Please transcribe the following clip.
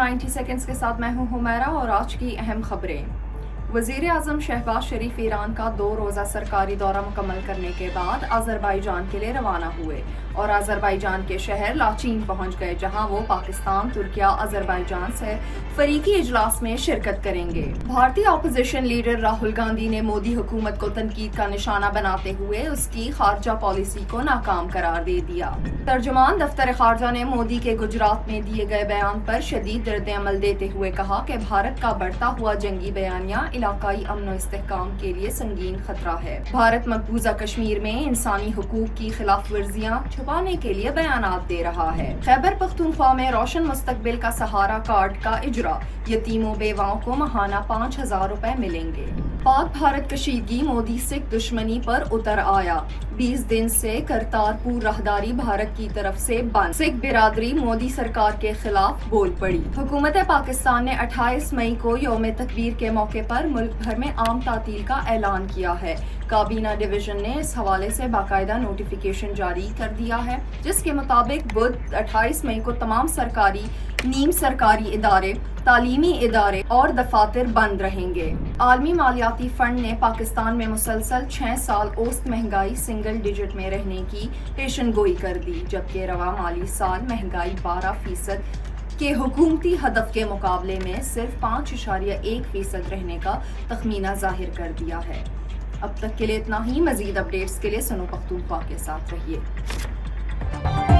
90 seconds के साथ मैं हूं हुमैरा और आज की अहम खबरें। वज़ीर आज़म शहबाज शरीफ ईरान का 2 रोज़ा सरकारी दौरा मुकम्मल करने के बाद अज़रबैजान के लिए रवाना हुए और अज़रबैजान के शहर लाचीन पहुंच गए, जहां वो पाकिस्तान, तुर्किया, अज़रबैजान से फरीकी इजलास में शिरकत करेंगे। भारतीय अपोजिशन लीडर राहुल गांधी ने मोदी हुकूमत को तनकीद का निशाना बनाते हुए उसकी खारजा पॉलिसी को नाकाम करार दे दिया। तर्जुमान दफ्तर खारजा ने मोदी के गुजरात में दिए गए बयान पर शदीद रद्द-ए-अमल देते हुए कहा कि भारत का बढ़ता हुआ जंगी बयानिया इलाकाई अमन और इस्तेहकाम के लिए संगीन खतरा है। भारत मकबूजा कश्मीर में इंसानी हुकूक की खिलाफ वर्जियां छुपाने के लिए बयानात दे रहा है। खैबर पख्तूनख्वा में रोशन मुस्तकबिल का सहारा कार्ड का इजरा, यतीमों बेवाओं को माहाना 5,000 रुपए मिलेंगे। पाक भारत कशीदगी, मोदी सिख दुश्मनी पर उतर आया। 20 दिन से करतारपुर राहदारी भारत की तरफ से बंद। सिख बिरादरी मोदी सरकार के खिलाफ बोल पड़ी। हुकूमत पाकिस्तान ने 28 मई को यौम तकबीर के मौके पर मुल्क भर में आम तातील का ऐलान किया है। काबीना डिवीजन ने इस हवाले से बाकायदा नोटिफिकेशन जारी कर दिया है, जिसके मुताबिक बुध 28 मई को तमाम सरकारी, नीम सरकारी इदारे, तालीमी इदारे और दफातर बंद रहेंगे। आलमी मालियाती फंड ने पाकिस्तान में मुसलसल 6 साल औसत महंगाई सिंगल डिजिट में रहने की पेशन गोई कर दी, जबकि रवा माली साल महंगाई 12% के हुकूमती हदफ के मुकाबले में सिर्फ 5.1% रहने का तखमीना जाहिर कर दिया है। अब तक के लिए इतना ही। मजीद अपडेट्स के लिए सुनो पख्तूनख्वा के साथ रहिए।